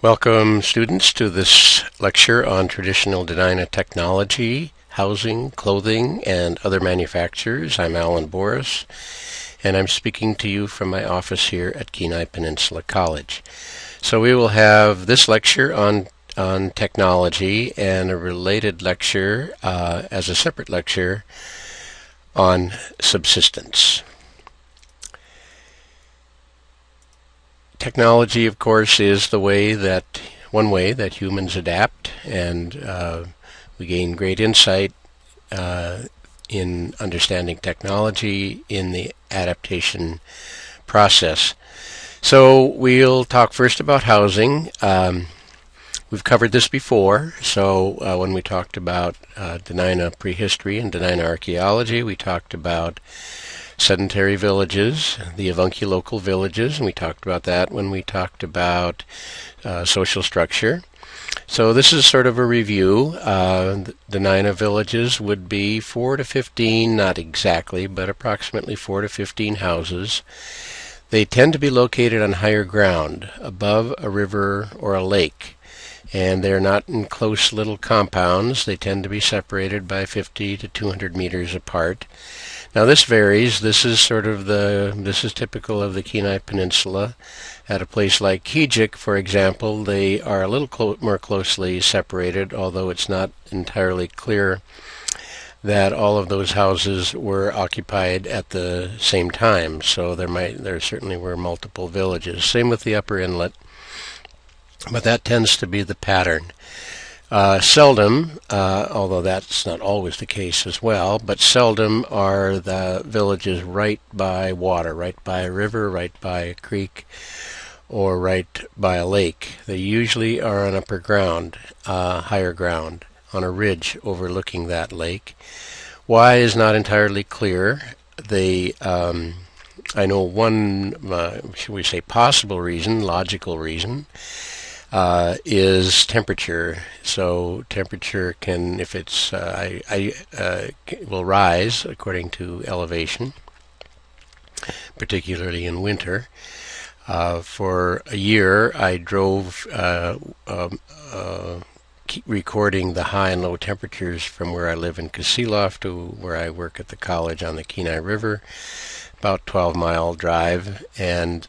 Welcome, students, to this lecture on traditional Dena'ina technology, housing, clothing, and other manufacturers. I'm Alan Boris, and I'm speaking to you from my office here at Kenai Peninsula College. So we will have this lecture on technology and a related lecture as a separate lecture on subsistence. Technology, of course, is one way that humans adapt, and we gain great insight in understanding technology in the adaptation process. So we'll talk first about housing. We've covered this before, so when we talked about Dena'ina prehistory and Dena'ina archaeology, we talked about sedentary villages, the avunculocal villages, and we talked about that when we talked about social structure. So this is sort of a review. The Dena'ina villages would be 4 to 15, not exactly, but approximately 4 to 15 houses. They tend to be located on higher ground, above a river or a lake, and they're not in close little compounds. They tend to be separated by 50 to 200 meters apart. Now this varies. This is typical of the Kenai Peninsula. At a place like Kejik, for example, they are a little more closely separated, although it's not entirely clear that all of those houses were occupied at the same time. So there certainly were multiple villages. Same with the upper inlet, but that tends to be the pattern. Seldom, although that's not always the case as well, but seldom are the villages right by water, right by a river, right by a creek, or right by a lake. They usually are on upper ground, higher ground, on a ridge overlooking that lake. Why is not entirely clear. I know one, should we say, possible reason, logical reason, is temperature. So temperature can, if it's, will rise according to elevation, particularly in winter. For a year, I drove recording the high and low temperatures from where I live in Kasilof to where I work at the college on the Kenai River. About 12-mile drive, and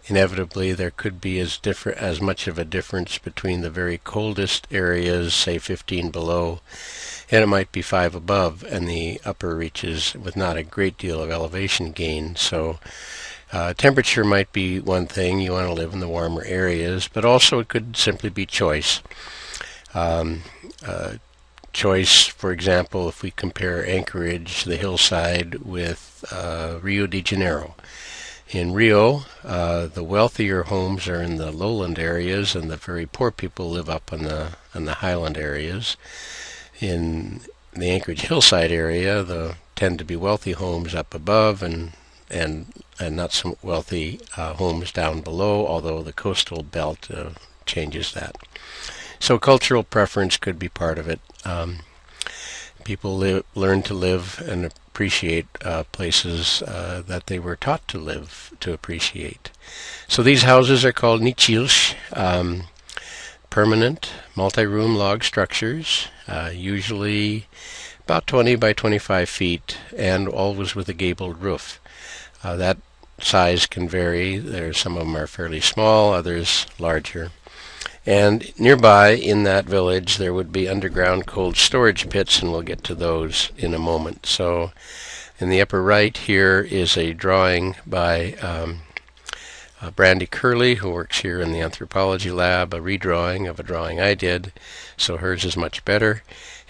inevitably there could be as much of a difference between the very coldest areas, say 15 below, and it might be 5 above, and the upper reaches with not a great deal of elevation gain. So temperature might be one thing. You want to live in the warmer areas, but also it could simply be choice. Choice, for example, if we compare Anchorage, the hillside, with Rio de Janeiro. In Rio, the wealthier homes are in the lowland areas, and the very poor people live up on the highland areas. In the Anchorage hillside area, there tend to be wealthy homes up above, and not so wealthy homes down below, although the coastal belt changes that. So cultural preference could be part of it. People learn to live and appreciate places that they were taught to appreciate. So these houses are called nichilsh, permanent multi-room log structures, usually about 20 by 25 feet, and always with a gabled roof. That size can vary. Some of them are fairly small, others larger. And nearby in that village there would be underground cold storage pits, and we'll get to those in a moment. So in the upper right here is a drawing by Brandy Curley, who works here in the anthropology lab, a redrawing of a drawing I did, so hers is much better.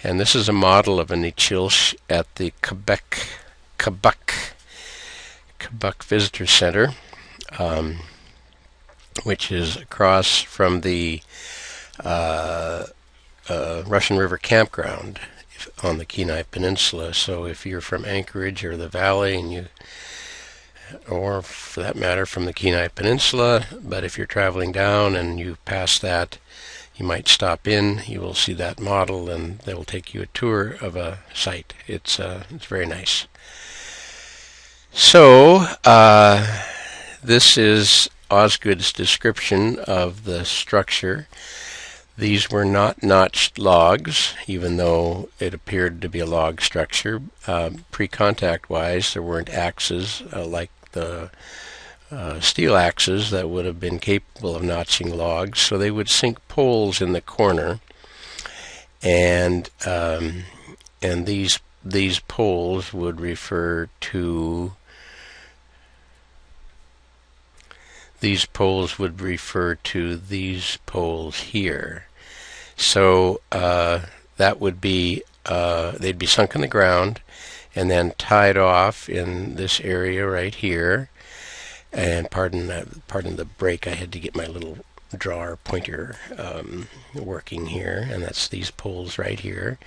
And this is a model of a nichilsh at the Kabuk Visitor Center, which is across from the Russian River Campground on the Kenai Peninsula. So if you're from Anchorage or the Valley, or for that matter from the Kenai Peninsula, but if you're traveling down and you pass that, you might stop in. You will see that model, and they will take you a tour of a site. It's very nice. So this is Osgood's description of the structure. These were not notched logs, even though it appeared to be a log structure. Pre-contact wise, there weren't axes like the steel axes that would have been capable of notching logs, so they would sink poles in the corner, and these poles would refer to these poles here. So that would be they'd be sunk in the ground and then tied off in this area right here. And pardon the break, I had to get my little drawer pointer working here, and that's these poles right here.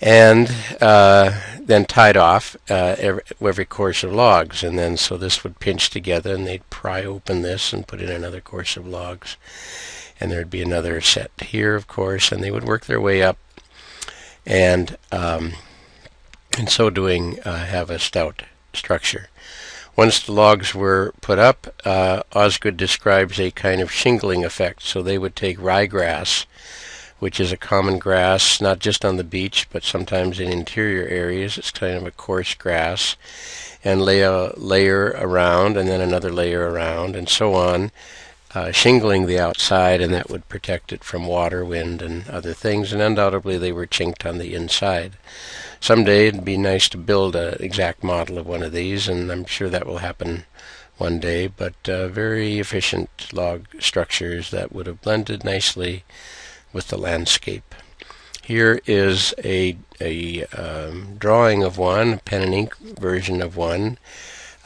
And then tied off every course of logs, and then so this would pinch together, and they'd pry open this and put in another course of logs, and there'd be another set here, of course, and they would work their way up, and in so doing have a stout structure. Once the logs were put up, Osgood describes a kind of shingling effect. So they would take ryegrass, which is a common grass, not just on the beach, but sometimes in interior areas. It's kind of a coarse grass, and lay a layer around, and then another layer around, and so on, shingling the outside, and that would protect it from water, wind, and other things. And undoubtedly they were chinked on the inside. Someday it'd be nice to build an exact model of one of these, and I'm sure that will happen one day, but very efficient log structures that would have blended nicely with the landscape. Here is a drawing of one, a pen and ink version of one,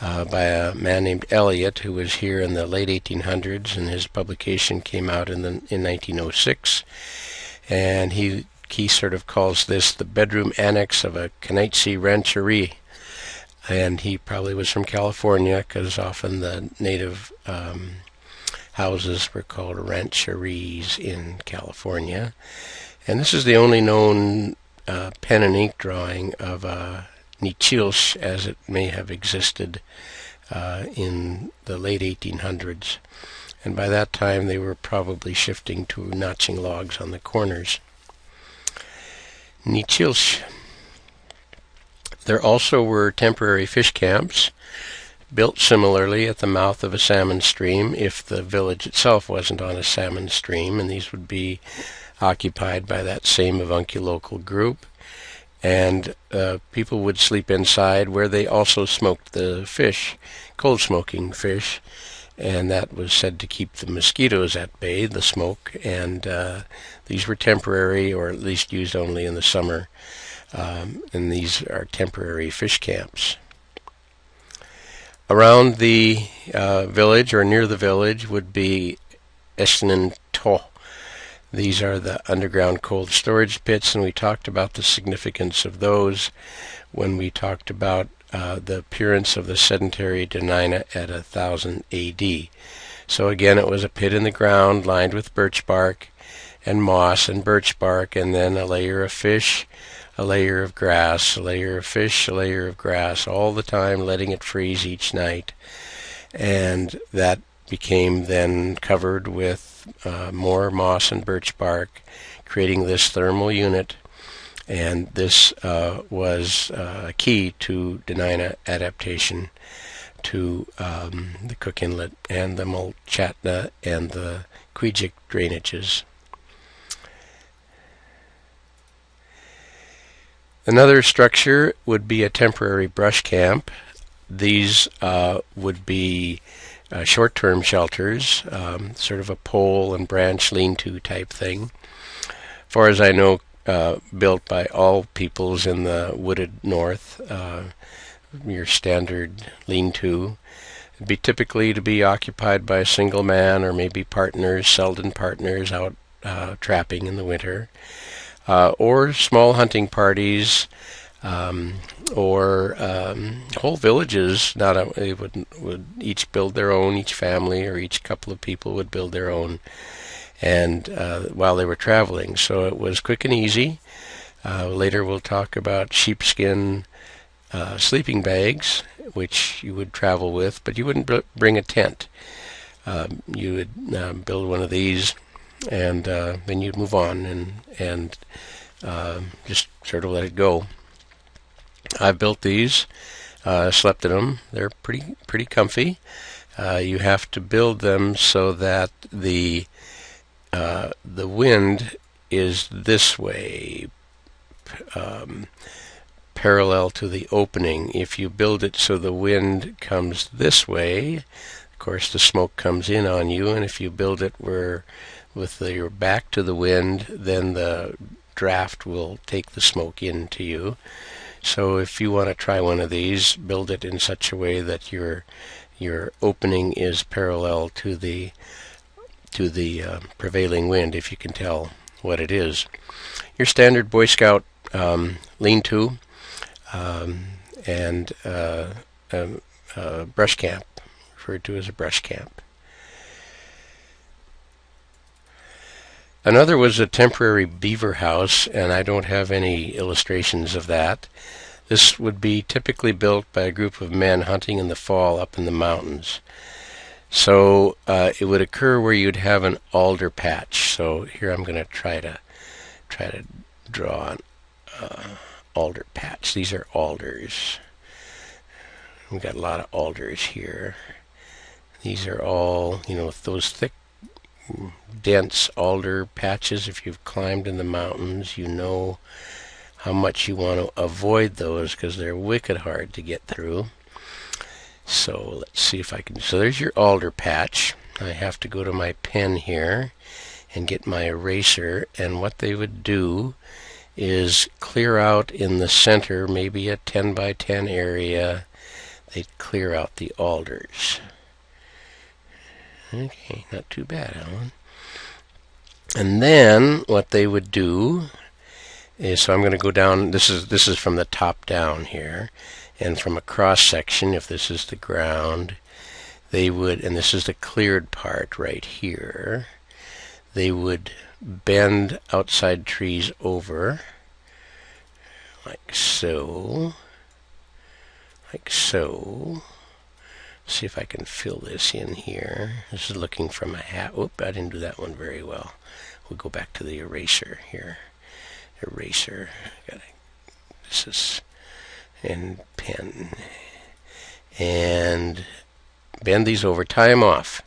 by a man named Elliott, who was here in the late 1800s, and his publication came out in 1906, and he sort of calls this the bedroom annex of a Kenichi rancherie. And he probably was from California, because often the native houses were called rancheries in California. And this is the only known pen and ink drawing of Nichilsh as it may have existed in the late 1800s. And by that time they were probably shifting to notching logs on the corners. Nichilsh. There also were temporary fish camps, built similarly at the mouth of a salmon stream if the village itself wasn't on a salmon stream, and these would be occupied by that same avunculocal group, and people would sleep inside, where they also smoked the fish, cold smoking fish, and that was said to keep the mosquitoes at bay, the smoke, and these were temporary, or at least used only in the summer, and these are temporary fish camps. Around the village, or near the village, would be Esnen To. These are the underground cold storage pits, and we talked about the significance of those when we talked about the appearance of the sedentary Dena'ina at 1000 AD. So again, it was a pit in the ground lined with birch bark and moss and birch bark, and then a layer of fish, a layer of grass, a layer of fish, a layer of grass, all the time letting it freeze each night. And that became then covered with more moss and birch bark, creating this thermal unit. And this was key to Dena'ina adaptation to the Cook Inlet and the Mulchatna and the Quejic drainages. Another structure would be a temporary brush camp. These would be short-term shelters, sort of a pole and branch lean-to type thing. As far as I know, built by all peoples in the wooded north, your standard lean-to. It'd be typically to be occupied by a single man or maybe partners, seldom partners, out trapping in the winter. Or small hunting parties, or whole villages. They would each build their own, each family or each couple of people would build their own, and while they were traveling. So it was quick and easy. Later we'll talk about sheepskin sleeping bags, which you would travel with, but you wouldn't bring a tent. you would build one of these, and then you'd move on and just sort of let it go. I've built these, slept in them. They're pretty comfy. You have to build them so that the wind is this way, parallel to the opening. If you build it so the wind comes this way, of course the smoke comes in on you, and if you build it where with your back to the wind, then the draft will take the smoke into you. So if you want to try one of these, build it in such a way that your opening is parallel to the prevailing wind, if you can tell what it is. Your standard Boy Scout lean-to and brush camp, referred to as a brush camp. Another was a temporary beaver house, and I don't have any illustrations of that. This would be typically built by a group of men hunting in the fall up in the mountains. So it would occur where you'd have an alder patch. So here I'm going to try to draw an alder patch. These are alders. We've got a lot of alders here. These are all, those thick, dense alder patches. If you've climbed in the mountains, you know how much you want to avoid those because they're wicked hard to get through. So let's see if I can. So there's your alder patch. I have to go to my pen here and get my eraser, and what they would do is clear out in the center, maybe a 10 by 10 area. They'd clear out the alders. Okay, not too bad, Alan. And then what they would do is, so I'm going to go down, this is from the top down here, and from a cross section, if this is the ground, they would, and this is the cleared part right here, they would bend outside trees over, like so, like so. See if I can fill this in here. This is looking from a hat. Oop, I didn't do that one very well. We'll go back to the eraser here. Eraser. This is and pen. And bend these over, tie them off.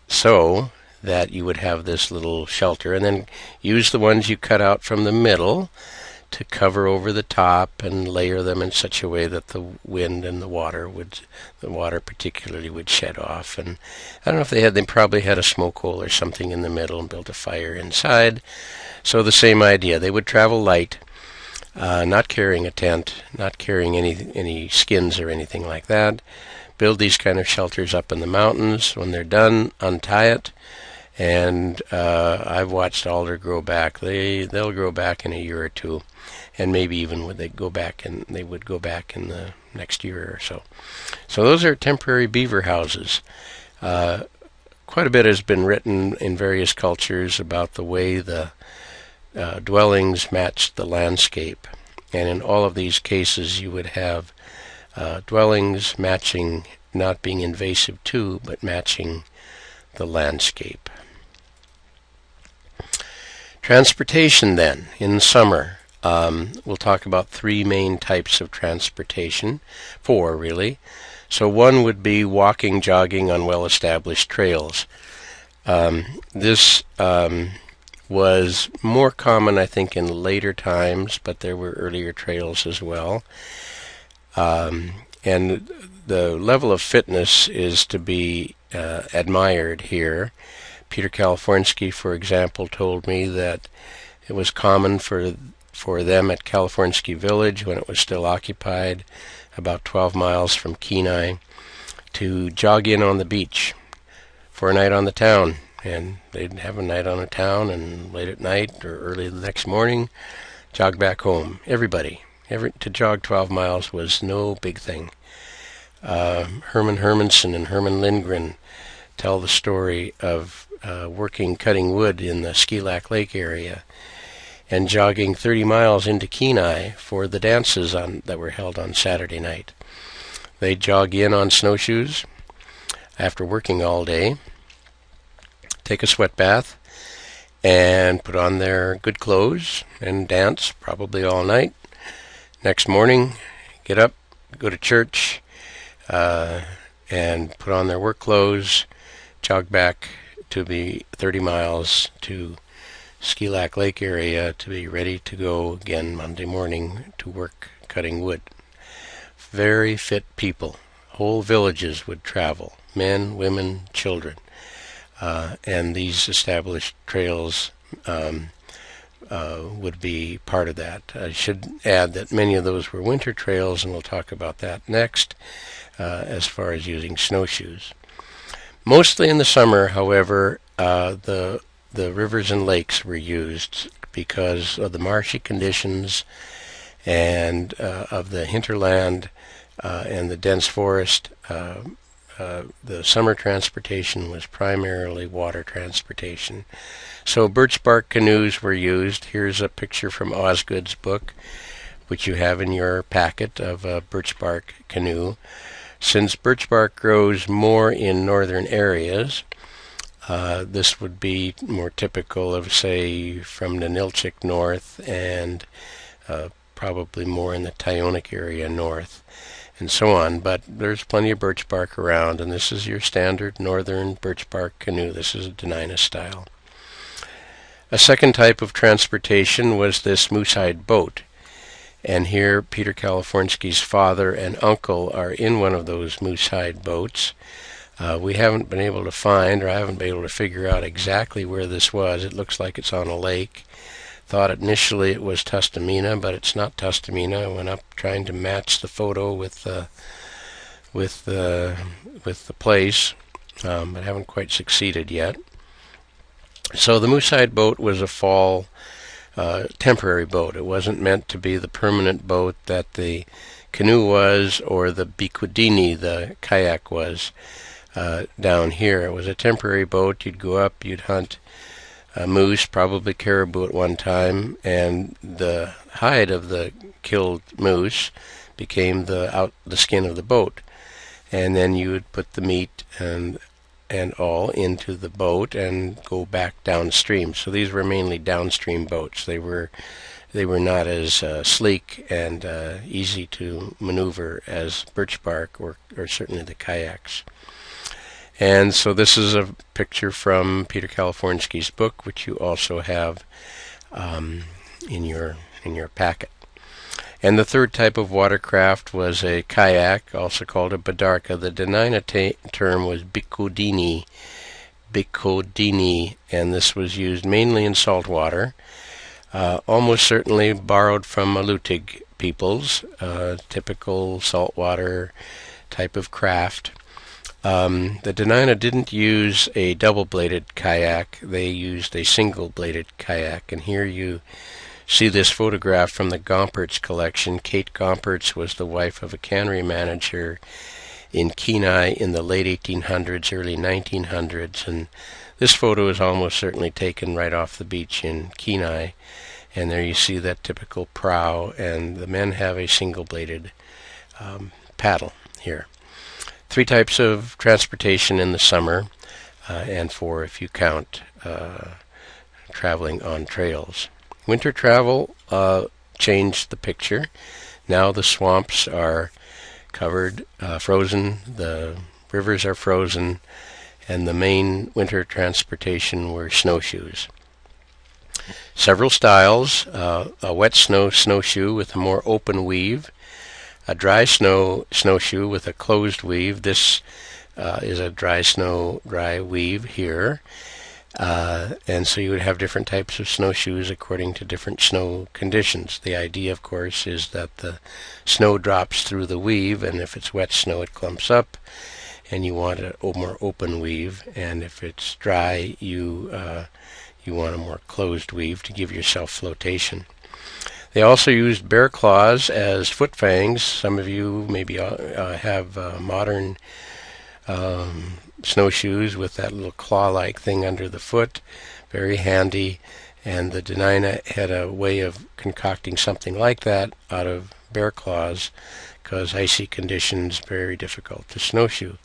So that you would have this little shelter, and then use the ones you cut out from the middle to cover over the top and layer them in such a way that the wind and the water particularly would shed off. And I don't know if they probably had a smoke hole or something in the middle and built a fire inside. So the same idea. They would travel light, not carrying a tent, not carrying any skins or anything like that. Build these kind of shelters up in the mountains. When they're done, untie it. And I've watched alder grow back. They'll grow back in a year or two, and maybe even when they would go back in the next year or so. So those are temporary beaver houses. Quite a bit has been written in various cultures about the way the dwellings matched the landscape, and in all of these cases you would have dwellings matching, not being invasive to, but matching the landscape. Transportation then, in summer, we'll talk about three main types of transportation, four really. So one would be walking, jogging on well-established trails. This was more common, I think, in later times, but there were earlier trails as well. And the level of fitness is to be admired here. Peter Kalifornsky, for example, told me that it was common for them at Kalifornsky Village, when it was still occupied, about 12 miles from Kenai, to jog in on the beach for a night on the town. And they'd have a night on the town, and late at night or early the next morning, jog back home. Everybody. To jog 12 miles was no big thing. Herman Hermanson and Herman Lindgren tell the story of cutting wood in the Ski Lac Lake area and jogging 30 miles into Kenai for the dances that were held on Saturday night. They'd jog in on snowshoes, after working all day, take a sweat bath, and put on their good clothes and dance probably all night. Next morning, get up, go to church, and put on their work clothes, jog back to the 30 miles to Ski Lac Lake area to be ready to go again Monday morning to work cutting wood. Very fit people. Whole villages would travel, men, women, children. And these established trails would be part of that. I should add that many of those were winter trails, and we'll talk about that next, as far as using snowshoes. Mostly in the summer, however, the rivers and lakes were used because of the marshy conditions and of the hinterland and the dense forest. The summer transportation was primarily water transportation. So birch bark canoes were used. Here's a picture from Osgood's book, which you have in your packet, of a birch bark canoe. Since birch bark grows more in northern areas, this would be more typical of, say, from Ninilchik north and probably more in the Tyonek area north, and so on. But there's plenty of birch bark around, and this is your standard northern birch bark canoe. This is a Dena'ina style. A second type of transportation was this moosehide boat. And here Peter Kalifornsky's father and uncle are in one of those moosehide boats. We haven't been able to find, or I haven't been able to figure out exactly where this was. It looks like it's on a lake. Thought initially it was Tustumena, but it's not Tustumena. I went up trying to match the photo with the place, but haven't quite succeeded yet. So the moosehide boat was a fall temporary boat. It wasn't meant to be the permanent boat that the canoe was, or the bikudini, the kayak, was down here. It was a temporary boat. You'd go up, you'd hunt moose, probably caribou at one time, and the hide of the killed moose became the skin of the boat. And then you would put the meat and all into the boat and go back downstream. So these were mainly downstream boats. They were not as sleek and easy to maneuver as birch bark or certainly the kayaks. And so this is a picture from Peter Kalifornsky's book, which you also have in your packet. And the third type of watercraft was a kayak, also called a badarka. The Dena'ina term was bikudini, and this was used mainly in salt water, almost certainly borrowed from Alutiiq peoples, typical saltwater type of craft. The Dena'ina didn't use a double-bladed kayak. They used a single-bladed kayak, and here you see this photograph from the Gompertz collection. Kate Gompertz was the wife of a cannery manager in Kenai in the late 1800s, early 1900s, and this photo is almost certainly taken right off the beach in Kenai. And there you see that typical prow, and the men have a single-bladed paddle here. Three types of transportation in the summer, and four if you count traveling on trails. Winter travel changed the picture. Now the swamps are covered, frozen, the rivers are frozen, and the main winter transportation were snowshoes. Several styles: a wet snow snowshoe with a more open weave, a dry snow snowshoe with a closed weave. This is a dry weave here. And so you would have different types of snowshoes according to different snow conditions. The idea, of course, is that the snow drops through the weave, and if it's wet snow, it clumps up, and you want a more open weave. And if it's dry, you want a more closed weave to give yourself flotation. They also used bear claws as foot fangs. Some of you maybe have modern snowshoes with that little claw-like thing under the foot. Very handy. And the Dena'ina had a way of concocting something like that out of bear claws, because icy conditions, very difficult to snowshoe.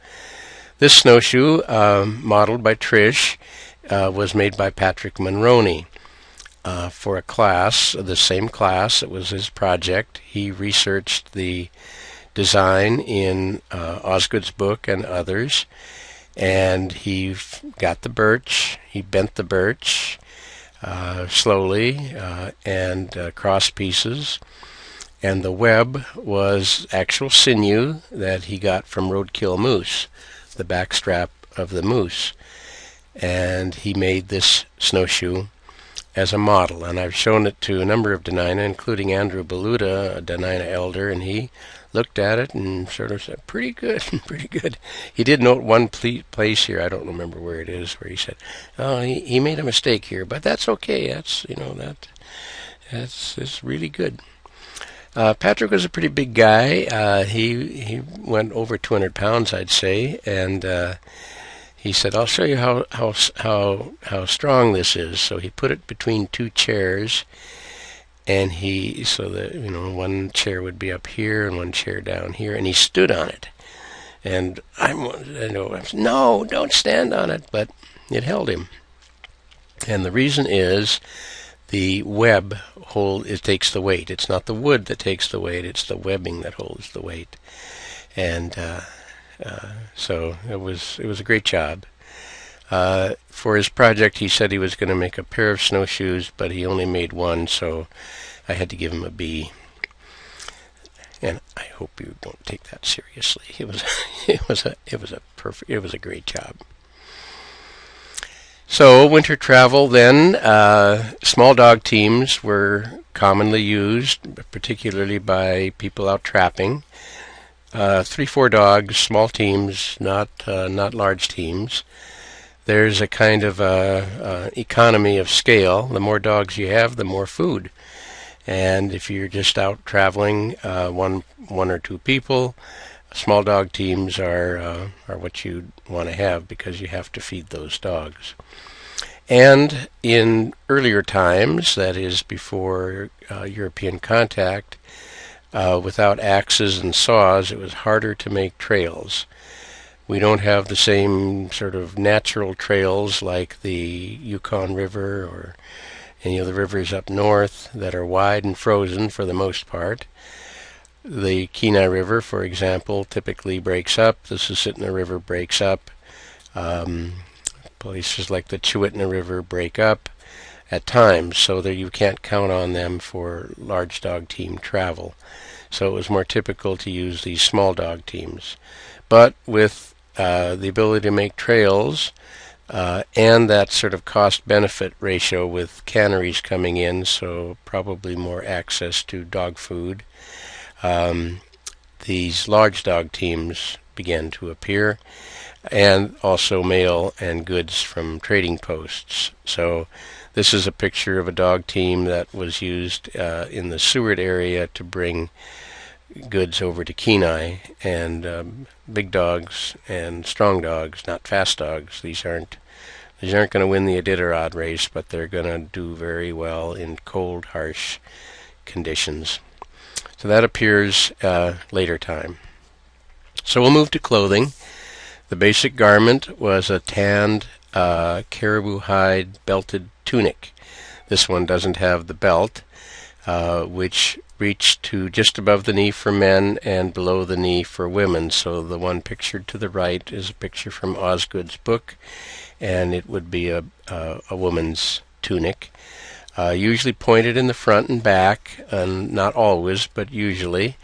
This snowshoe, modeled by Trish, was made by Patrick Monroney for a class, the same class. It was his project. He researched the design in Osgood's book and others, and he got the birch. He bent the birch slowly and cross pieces. And the web was actual sinew that he got from roadkill moose, the backstrap of the moose. And he made this snowshoe as a model. And I've shown it to a number of Dena'ina, including Andrew Baluta, a Dena'ina elder, and he looked at it and sort of said, pretty good, pretty good. He did note one place here, I don't remember where it is, where he said, oh, he made a mistake here, but that's okay. That's, that's really good. Patrick was a pretty big guy. He went over 200 pounds, I'd say, and he said, "I'll show you how strong this is." So he put it between two chairs, and so that one chair would be up here and one chair down here, and he stood on it. And I know, no, don't stand on it, but it held him. And the reason is, the web it takes the weight. It's not the wood that takes the weight, it's the webbing that holds the weight. And so it was a great job. For his project, he said he was going to make a pair of snowshoes, but he only made one, so I had to give him a B. And I hope you don't take that seriously. It was a great job. So winter travel then, small dog teams were commonly used, particularly by people out trapping. 3-4 dogs, small teams, not large teams. There's a kind of economy of scale. The more dogs you have, the more food. And if you're just out traveling, one or two people, small dog teams are what you want to have because you have to feed those dogs. And in earlier times, that is before European contact, without axes and saws, it was harder to make trails. We don't have the same sort of natural trails like the Yukon River or any of the rivers up north that are wide and frozen for the most part. The Kenai River, for example, typically breaks up. The Susitna River breaks up. Places like the Chewitna River break up at times, so that you can't count on them for large dog team travel. So it was more typical to use these small dog teams. But with the ability to make trails and that sort of cost-benefit ratio with canneries coming in, so probably more access to dog food, these large dog teams began to appear, and also mail and goods from trading posts. So this is a picture of a dog team that was used in the Seward area to bring goods over to Kenai, and big dogs and strong dogs, not fast dogs. These aren't going to win the Iditarod race, but they're going to do very well in cold, harsh conditions. So that appears later time. So we'll move to clothing. The basic garment was a tanned caribou hide belted tunic. This one doesn't have the belt, which reached to just above the knee for men and below the knee for women. So the one pictured to the right is a picture from Osgood's book, and it would be a woman's tunic, usually pointed in the front and back, and not always, but usually,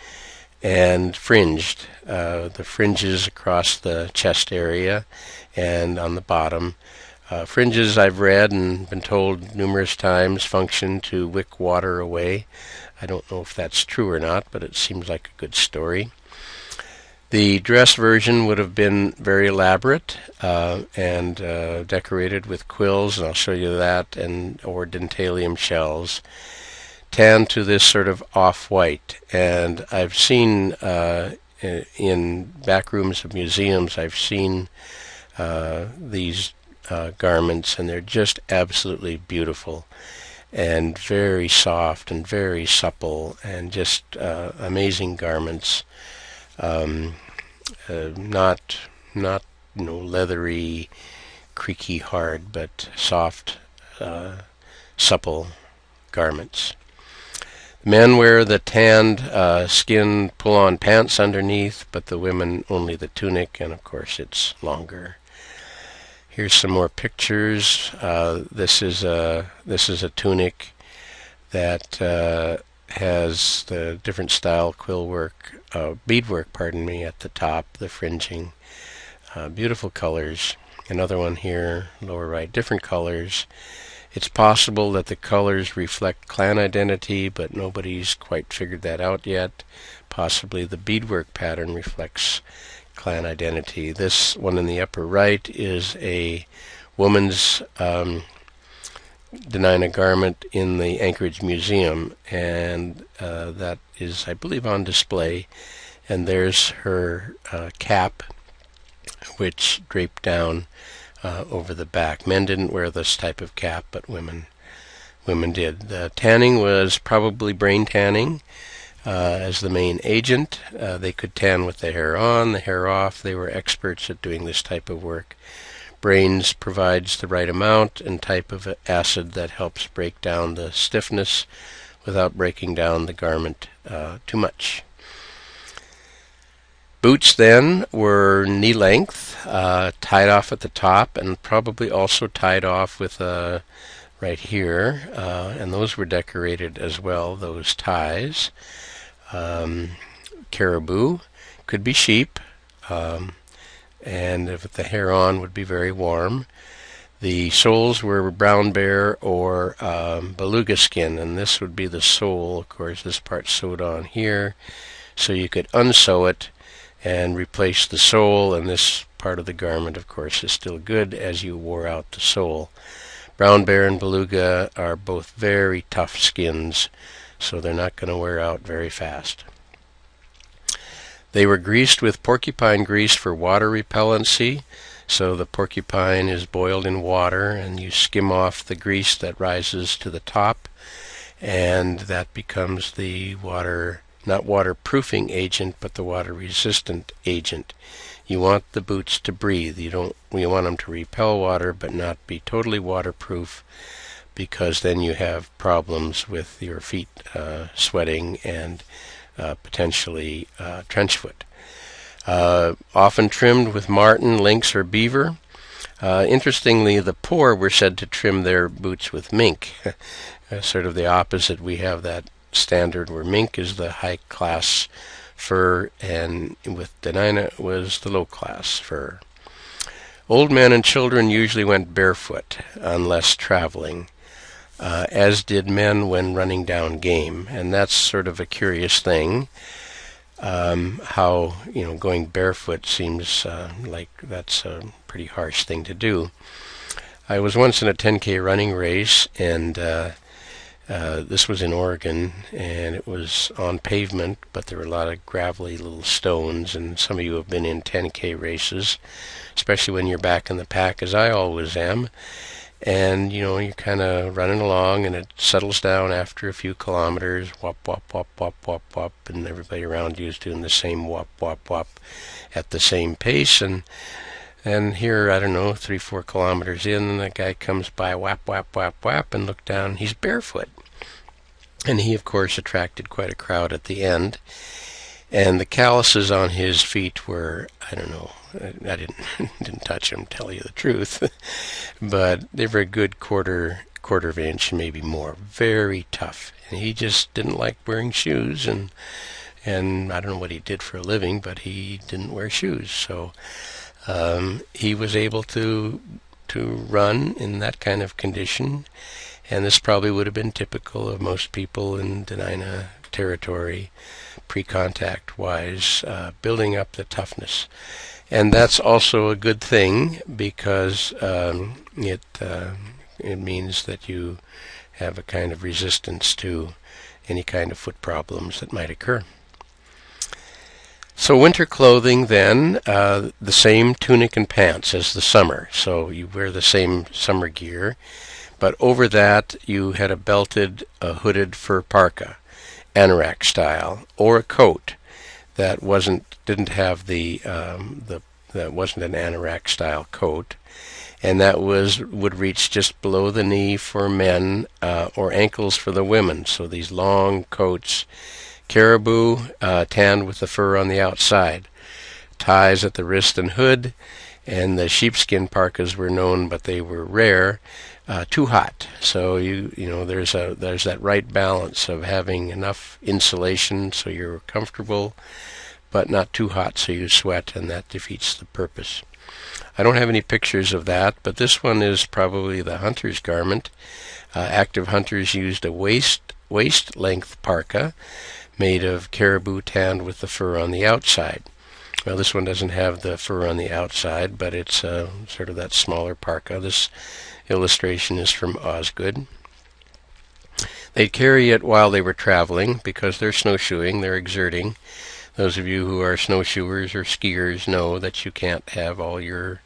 and fringed. The fringes across the chest area and on the bottom. Fringes, I've read and been told numerous times, function to wick water away. I don't know if that's true or not, but it seems like a good story. The dress version would have been very elaborate and decorated with quills, and I'll show you that, or dentalium shells, tanned to this sort of off-white. And I've seen in back rooms of museums, I've seen these garments, and they're just absolutely beautiful and very soft and very supple and just amazing garments. Not leathery, creaky, hard, but soft, supple garments. Men wear the tanned skin pull-on pants underneath, but the women only the tunic, and of course it's longer. Here's some more pictures. This is a tunic that has the different style quill work, beadwork, at the top, the fringing. Beautiful colors. Another one here, lower right, different colors. It's possible that the colors reflect clan identity, but nobody's quite figured that out yet. Possibly the beadwork pattern reflects clan identity. This one in the upper right is a woman's Dena'ina garment in the Anchorage Museum, and that is, I believe, on display. And there's her cap, which draped down over the back. Men didn't wear this type of cap, but women did. The tanning was probably brain tanning as the main agent. They could tan with the hair on, the hair off. They were experts at doing this type of work. Brains provides the right amount and type of acid that helps break down the stiffness without breaking down the garment too much. Boots then were knee length, tied off at the top, and probably also tied off with right here, and those were decorated as well, those ties. Caribou, could be sheep, and if the hair on would be very warm. The soles were brown bear or beluga skin, and this would be the sole. Of course, this part sewed on here, so you could unsew it and replace the sole, and this part of the garment, of course, is still good as you wore out the sole. Brown bear and beluga are both very tough skins, so they're not going to wear out very fast. They were greased with porcupine grease for water repellency, so the porcupine is boiled in water, and you skim off the grease that rises to the top, and that becomes the not waterproofing agent, but the water-resistant agent. You want the boots to breathe. You want them to repel water, but not be totally waterproof, because then you have problems with your feet sweating and potentially trench foot. Often trimmed with marten, lynx, or beaver. Interestingly, the poor were said to trim their boots with mink. Sort of the opposite. We have that standard where mink is the high-class fur, and with Dena'ina was the low-class fur. Old men and children usually went barefoot unless traveling, as did men when running down game, and that's sort of a curious thing. How going barefoot seems like that's a pretty harsh thing to do. I was once in a 10K running race, and this was in Oregon, and it was on pavement, but there were a lot of gravelly little stones, and some of you have been in 10K races, especially when you're back in the pack, as I always am. And, you're kind of running along, and it settles down after a few kilometers, whop, whop, whop, whop, whop, whop, and everybody around you is doing the same whop, whop, whop at the same pace. And here, 3-4 kilometers in, and the guy comes by, whap, whap, whap, whap, and look down, he's barefoot. And he, of course, attracted quite a crowd at the end. And the calluses on his feet were, I didn't touch them, tell you the truth, but they were a good quarter of an inch, maybe more. Very tough. And he just didn't like wearing shoes, and I don't know what he did for a living, but he didn't wear shoes. So he was able to run in that kind of condition, and this probably would have been typical of most people in Dena'ina territory, pre-contact wise, building up the toughness. And that's also a good thing, because it means that you have a kind of resistance to any kind of foot problems that might occur. So winter clothing then, the same tunic and pants as the summer. So you wear the same summer gear, but over that you had a belted, hooded fur parka, anorak style, or a coat that didn't have the that wasn't an anorak style coat, and that would reach just below the knee for men, or ankles for the women. So these long coats, caribou, tanned with the fur on the outside, ties at the wrist and hood, and the sheepskin parkas were known, but they were rare. Too hot. So you know there's that right balance of having enough insulation so you're comfortable, but not too hot so you sweat, and that defeats the purpose. I don't have any pictures of that, but this one is probably the hunter's garment. Active hunters used a waist length parka made of caribou tanned with the fur on the outside. Well, this one doesn't have the fur on the outside, but it's sort of that smaller parka. This illustration is from Osgood. They'd carry it while they were traveling because they're snowshoeing, they're exerting. Those of you who are snowshoers or skiers know that you can't have all your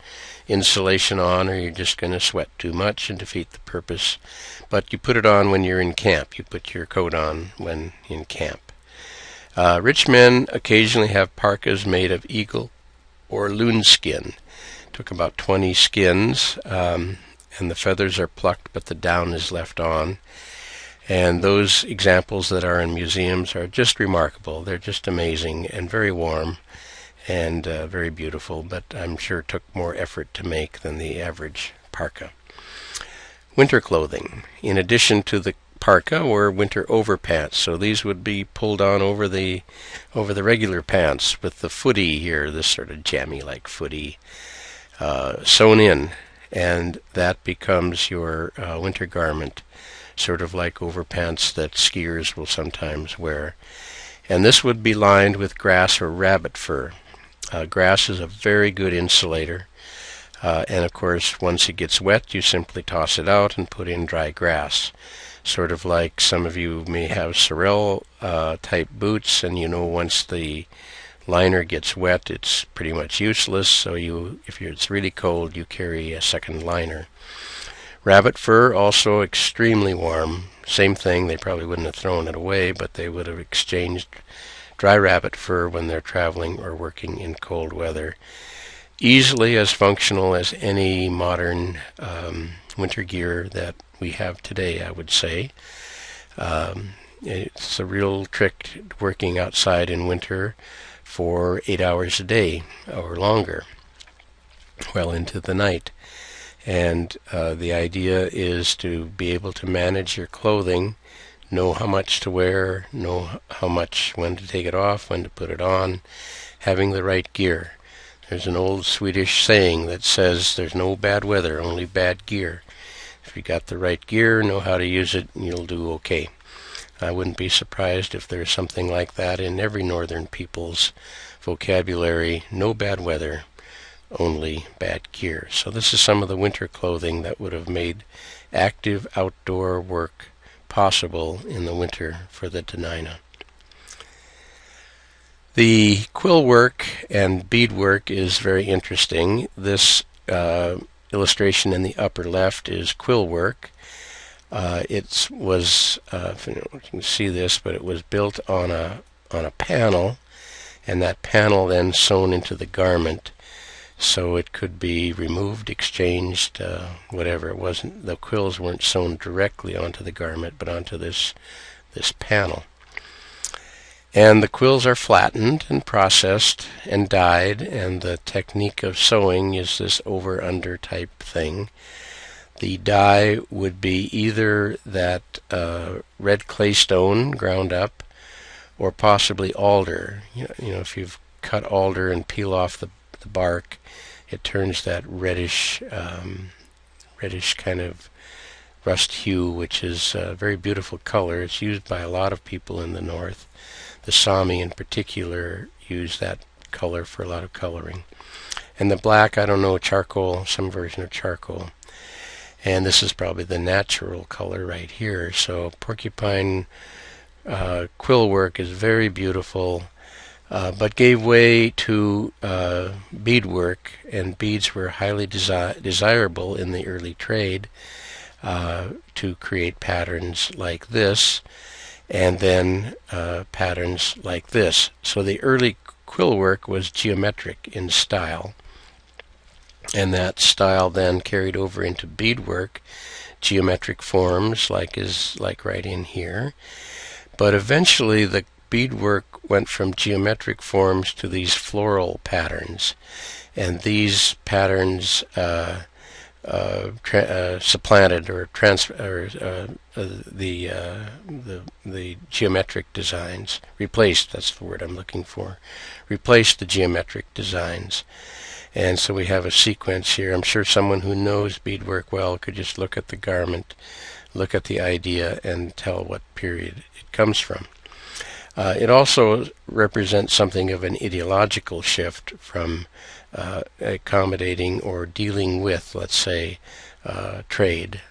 insulation on, or you're just going to sweat too much and defeat the purpose. But you put it on when you're in camp. You put your coat on when in camp. Rich men occasionally have parkas made of eagle or loon skin. Took about 20 skins, and the feathers are plucked, but the down is left on. And those examples that are in museums are just remarkable. They're just amazing and very warm and very beautiful, but I'm sure took more effort to make than the average parka. Winter clothing. In addition to the parka were winter overpants, so these would be pulled on over the regular pants with the footy here, this sort of jammy-like footy, sewn in, and that becomes your winter garment, sort of like overpants that skiers will sometimes wear. And this would be lined with grass or rabbit fur. Grass is a very good insulator, and of course once it gets wet you simply toss it out and put in dry grass. Sort of like some of you may have Sorel type boots, and you know once the liner gets wet it's pretty much useless, so if it's really cold you carry a second liner. Rabbit fur, also extremely warm. Same thing, they probably wouldn't have thrown it away, but they would have exchanged dry rabbit fur when they're traveling or working in cold weather. Easily as functional as any modern winter gear that we have today, I would say. It's a real trick working outside in winter for 8 hours a day or longer, well into the night. And the idea is to be able to manage your clothing, know how much to wear, know when to take it off, when to put it on, having the right gear. There's an old Swedish saying that says there's no bad weather, only bad gear. If you got the right gear, know how to use it, you'll do okay. I wouldn't be surprised if there's something like that in every northern people's vocabulary. No bad weather, only bad gear. So this is some of the winter clothing that would have made active outdoor work possible in the winter for the Dena'ina. The quill work and bead work is very interesting. This illustration in the upper left is quill work. It was, you can see this, but it was built on a panel, and that panel then sewn into the garment, so it could be removed, exchanged, whatever. It wasn't, the quills weren't sewn directly onto the garment, but onto this panel. And the quills are flattened and processed and dyed, and the technique of sewing is this over-under type thing. The dye would be either that red claystone ground up, or possibly alder. You know, if you've cut alder and peel off the bark, it turns that reddish kind of rust hue, which is a very beautiful color. It's used by a lot of people in the north. The Sami in particular use that color for a lot of coloring. And the black, I don't know, charcoal, some version of charcoal. And this is probably the natural color right here. So porcupine quill work is very beautiful, but gave way to beadwork, and beads were highly desirable in the early trade to create patterns like this, and then patterns like this. So the early quill work was geometric in style, and that style then carried over into beadwork, geometric forms like right in here. But eventually the beadwork went from geometric forms to these floral patterns, and these patterns supplanted or the geometric designs, replaced, that's the word I'm looking for, replaced the geometric designs. And so we have a sequence here. I'm sure someone who knows beadwork well could just look at the garment, look at the idea, and tell what period it comes from. It also represents something of an ideological shift from accommodating or dealing with, let's say, trade,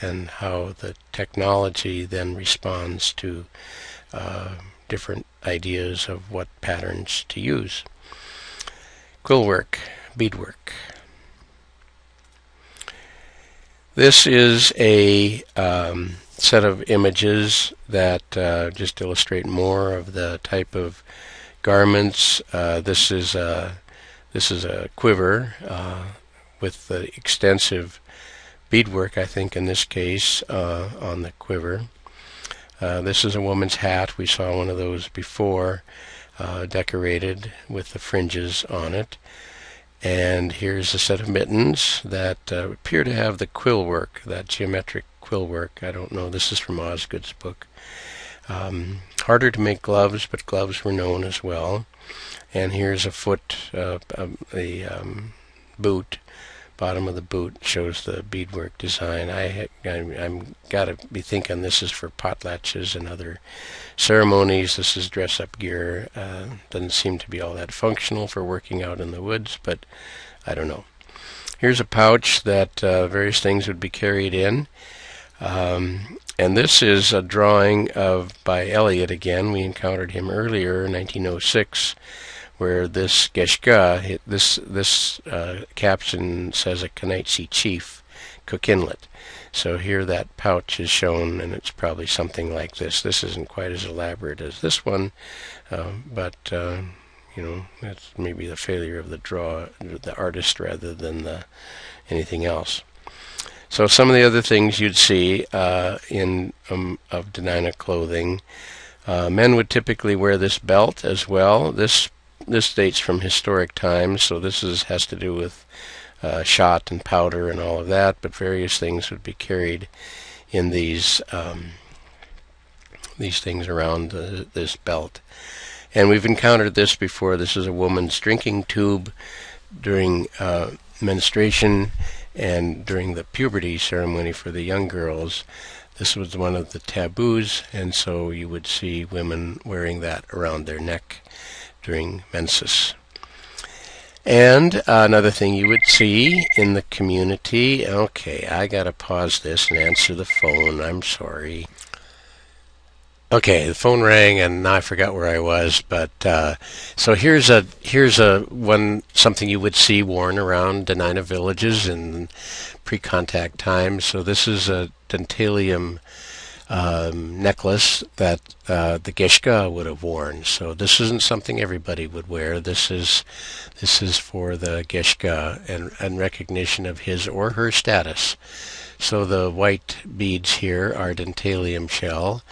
and how the technology then responds to different ideas of what patterns to use. Quillwork, beadwork. This is a set of images that just illustrate more of the type of garments. This is a quiver with the extensive beadwork, I think in this case, on the quiver. This is a woman's hat. We saw one of those before, decorated with the fringes on it. And here's a set of mittens that appear to have the quill work, that geometric quill work. I don't know. This is from Osgood's book. Harder to make gloves, but gloves were known as well. And here's a foot, boot. Bottom of the boot shows the beadwork design. I'm got to be thinking this is for potlatches and other ceremonies. This is dress-up gear. Doesn't seem to be all that functional for working out in the woods, but I don't know. Here's a pouch that various things would be carried in. And this is a drawing by Elliot again. We encountered him earlier in 1906. Where this Geshka, this caption says a Kenaitze chief, Cook Inlet. So here that pouch is shown, and it's probably something like this. This isn't quite as elaborate as this one, but that's maybe the failure of the artist rather than anything else. So some of the other things you'd see of Dena'ina clothing, men would typically wear this belt as well. This dates from historic times, so this has to do with shot and powder and all of that, but various things would be carried in these things around this belt. And we've encountered this before. This is a woman's drinking tube during menstruation and during the puberty ceremony for the young girls. This was one of the taboos, and so you would see women wearing that around their neck during menses. And another thing you would see in the community, okay, I gotta pause this and answer the phone, I'm sorry. Okay, the phone rang and now I forgot where I was, but so here's something you would see worn around Dena'ina villages in pre-contact times. So this is a dentalium necklace that the Geshka would have worn. So this isn't something everybody would wear. This is for the Geshka and recognition of his or her status. So the white beads here are dentalium shell,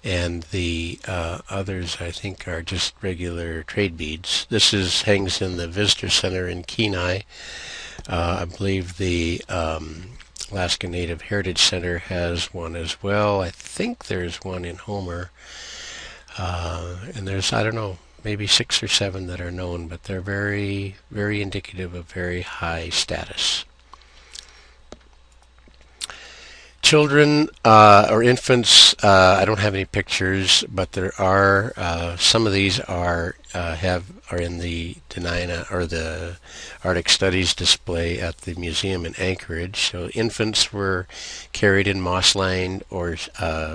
and the others I think are just regular trade beads. This hangs in the visitor center in Kenai. I believe the Alaska Native Heritage Center has one as well. I think there's one in Homer. And there's, I don't know, maybe 6 or 7 that are known, but they're very, very indicative of very high status. Children or infants, I don't have any pictures, but there are some of these are in the Dena'ina or the Arctic Studies display at the museum in Anchorage. So infants were carried in moss-lined or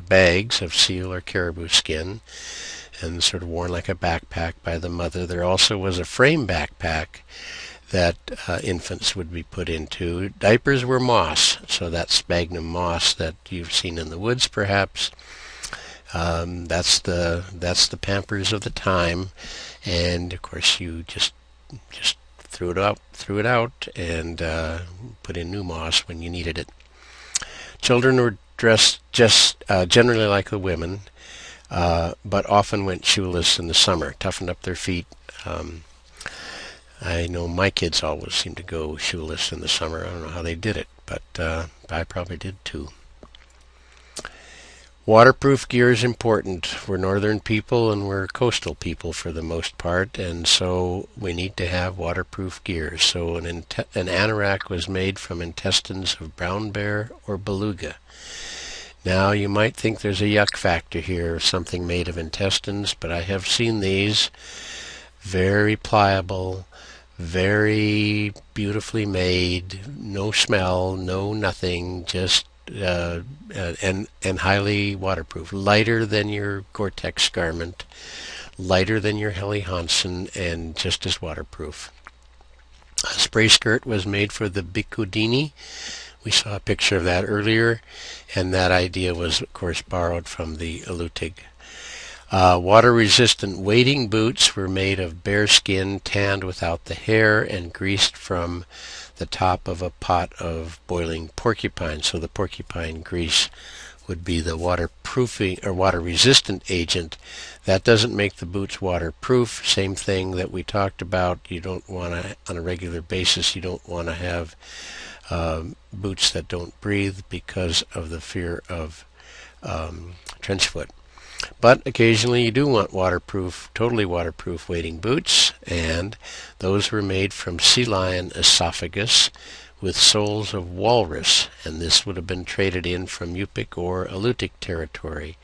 bags of seal or caribou skin, and sort of worn like a backpack by the mother. There also was a frame backpack that infants would be put into. Diapers were moss, so that sphagnum moss that you've seen in the woods perhaps. That's the Pampers of the time, and of course you just threw it out, and put in new moss when you needed it. Children were dressed just generally like the women, but often went shoeless in the summer, toughened up their feet. I know my kids always seemed to go shoeless in the summer. I don't know how they did it, but I probably did too. Waterproof gear is important. We're northern people and we're coastal people for the most part, and so we need to have waterproof gear. So an anorak was made from intestines of brown bear or beluga. Now you might think there's a yuck factor here, something made of intestines, but I have seen these. Very pliable, very beautifully made, no smell, no nothing, just and highly waterproof, lighter than your Gore-Tex garment, lighter than your Helly Hansen, and just as waterproof. A spray skirt was made for the Bikudini. We saw a picture of that earlier, and that idea was, of course, borrowed from the Alutiiq. Water-resistant wading boots were made of bear skin, tanned without the hair, and greased from the top of a pot of boiling porcupine. So the porcupine grease would be the waterproofing or water-resistant agent. That doesn't make the boots waterproof. Same thing that we talked about. You don't want to, on a regular basis, you don't want to have boots that don't breathe because of the fear of trench foot. But occasionally you do want waterproof, totally waterproof wading boots, and those were made from sea lion esophagus with soles of walrus, and this would have been traded in from Yupik or Alutiiq territory.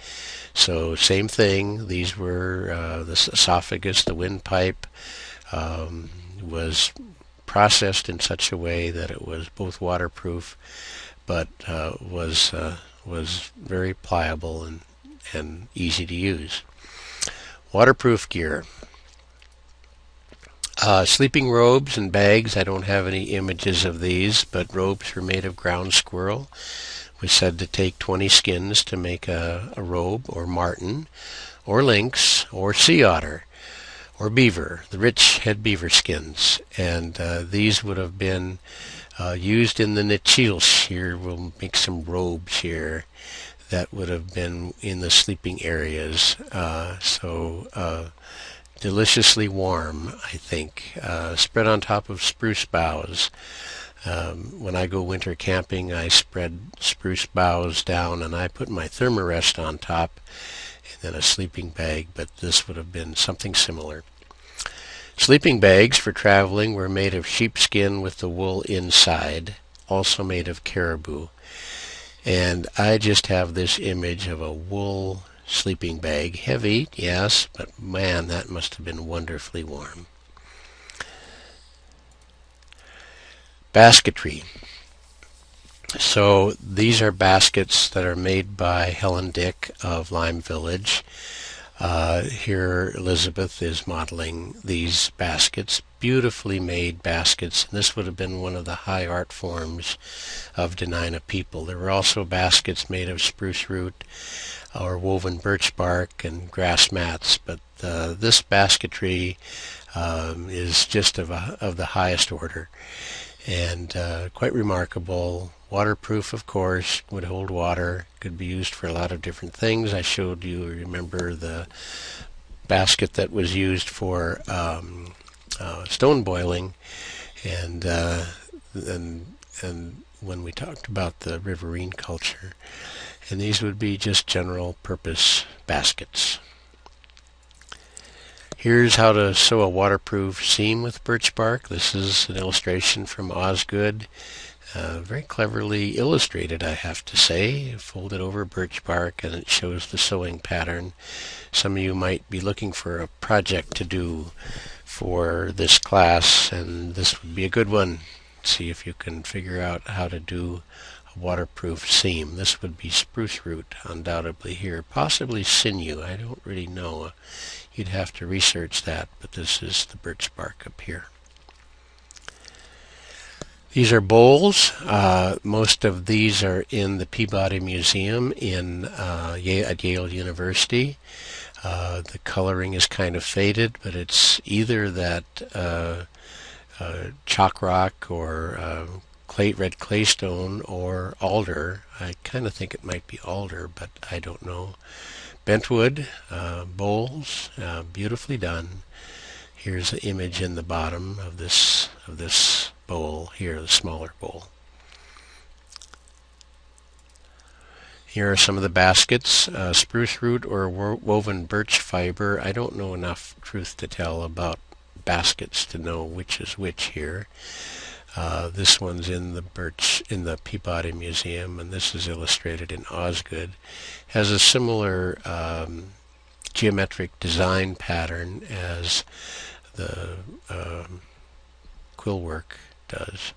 So same thing, these were the esophagus, the windpipe, was processed in such a way that it was both waterproof, but was very pliable and easy to use. Waterproof gear. Sleeping robes and bags. I don't have any images of these, but robes were made of ground squirrel. It was said to take 20 skins to make a robe, or marten, or lynx, or sea otter, or beaver. The rich had beaver skins, and these would have been used in the Nechilsh. Here we'll make some robes here that would have been in the sleeping areas. Deliciously warm, I think. Spread on top of spruce boughs. When I go winter camping, I spread spruce boughs down and I put my thermarest on top and then a sleeping bag, but this would have been something similar. Sleeping bags for traveling were made of sheepskin with the wool inside, also made of caribou. And I just have this image of a wool sleeping bag. Heavy, yes, but man, that must have been wonderfully warm. Basketry. So these are baskets that are made by Helen Dick of Lime Village. Here Elizabeth is modeling these baskets, beautifully made baskets, and this would have been one of the high art forms of Dena'ina people. There were also baskets made of spruce root or woven birch bark and grass mats, but this basketry is just of the highest order and quite remarkable. Waterproof, of course, would hold water, could be used for a lot of different things. I showed you, remember, the basket that was used for stone boiling, and when we talked about the riverine culture, and these would be just general purpose baskets. Here's how to sew a waterproof seam with birch bark. This is an illustration from Osgood. Very cleverly illustrated, I have to say. Folded over birch bark, and it shows the sewing pattern. Some of you might be looking for a project to do for this class, and this would be a good one. See if you can figure out how to do a waterproof seam. This would be spruce root, undoubtedly here. Possibly sinew, I don't really know. You'd have to research that, but this is the birch bark up here. These are bowls. Most of these are in the Peabody Museum at Yale University. The coloring is kind of faded, but it's either that chalk rock or red claystone or alder. I kind of think it might be alder, but I don't know. Bentwood bowls, beautifully done. Here's the image in the bottom of this bowl here, the smaller bowl. Here are some of the baskets, spruce root or woven birch fiber. I don't know enough truth to tell about baskets to know which is which here. This one's in the Peabody Museum, and this is illustrated in Osgood. Has a similar geometric design pattern as the quill work does.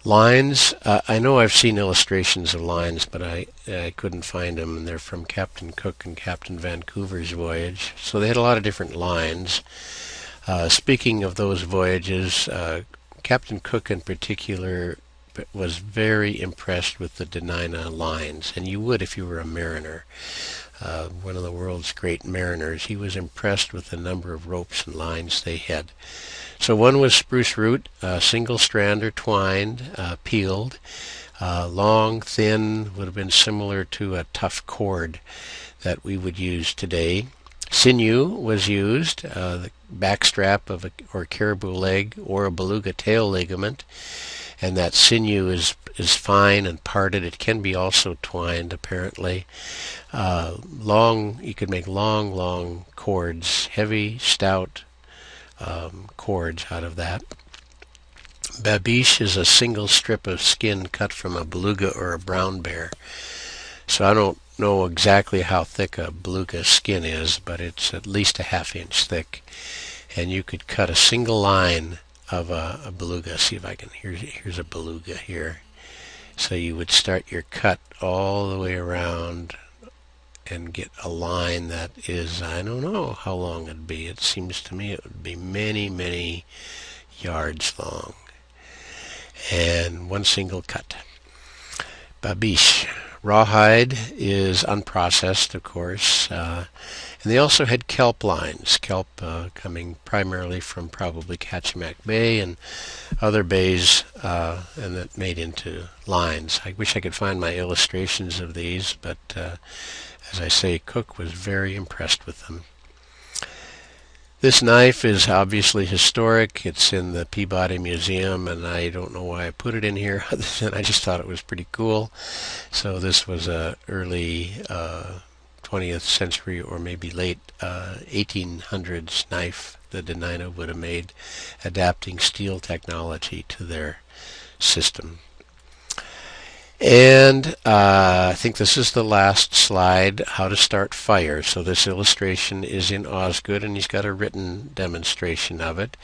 Lines, I know I've seen illustrations of lines, but I couldn't find them, and they're from Captain Cook and Captain Vancouver's voyage. So they had a lot of different lines. Speaking of those voyages, Captain Cook in particular was very impressed with the Denina lines, and you would if you were a mariner. One of the world's great mariners, he was impressed with the number of ropes and lines they had. So one was spruce root, single strand or twined, peeled, long, thin, would have been similar to a tough cord that we would use today. Sinew was used, the backstrap of or caribou leg or a beluga tail ligament, and that sinew is fine and parted. It can be also twined, apparently. You could make long cords, heavy, stout cords out of that. Babiche is a single strip of skin cut from a beluga or a brown bear. So I don't know exactly how thick a beluga skin is, but it's at least a ½ inch thick. And you could cut a single line of a beluga. See if I can, here's a beluga here. So you would start your cut all the way around and get a line that is, I don't know how long it'd be. It seems to me it would be many yards long. And one single cut. Babiche. Rawhide is unprocessed, of course. And they also had kelp lines. Kelp coming primarily from probably Kachemak Bay and other bays, and that made into lines. I wish I could find my illustrations of these, but as I say, Cook was very impressed with them. This knife is obviously historic. It's in the Peabody Museum, and I don't know why I put it in here, other than I just thought it was pretty cool. So this was a early 20th century or maybe late 1800s knife that Denina would have made, adapting steel technology to their system. And I think this is the last slide, how to start fire. So this illustration is in Osgood, and he's got a written demonstration of it.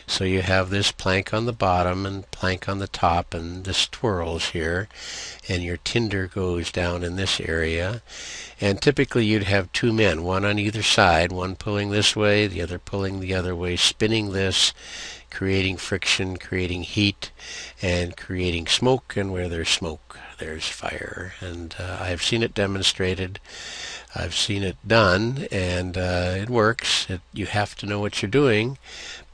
So you have this plank on the bottom and plank on the top, and this twirls here, and your tinder goes down in this area. And typically you'd have two men, one on either side, one pulling this way, the other pulling the other way, spinning this, creating friction, creating heat, and creating smoke. And where there's smoke, there's fire. And I've seen it demonstrated. I've seen it done, and it works. You have to know what you're doing.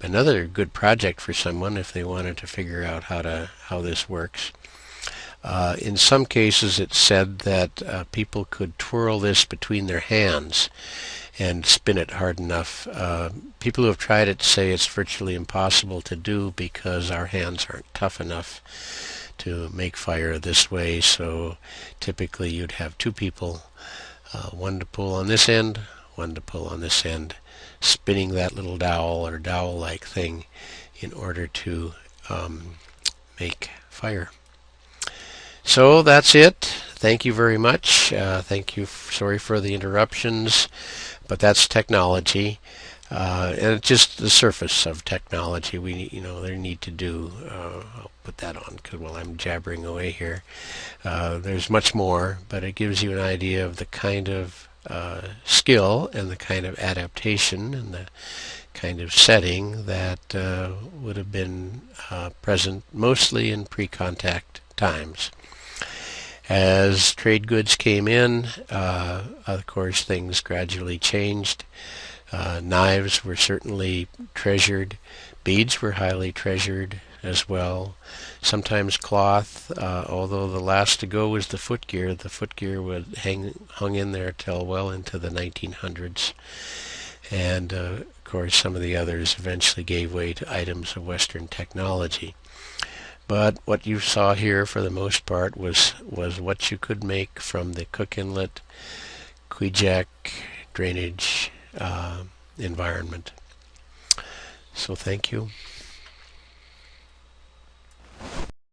Another good project for someone if they wanted to figure out how this works. In some cases, it's said that people could twirl this between their hands and spin it hard enough. People who have tried it say it's virtually impossible to do because our hands aren't tough enough to make fire this way. So typically you'd have two people, one to pull on this end, one to pull on this end, spinning that little dowel or dowel-like thing in order to make fire. So that's it. Thank you very much. Thank you. Sorry for the interruptions, but that's technology, and it's just the surface of technology. They need to do. I'll put that on because while I'm jabbering away here, there's much more, but it gives you an idea of the kind of skill and the kind of adaptation and the kind of setting that would have been present mostly in pre-contact times. As trade goods came in, of course, things gradually changed. Knives were certainly treasured. Beads were highly treasured as well. Sometimes cloth, although the last to go was the footgear. The footgear would hung in there till well into the 1900s. And of course some of the others eventually gave way to items of Western technology. But what you saw here for the most part was what you could make from the Cook Inlet, Kvichak drainage environment. So thank you.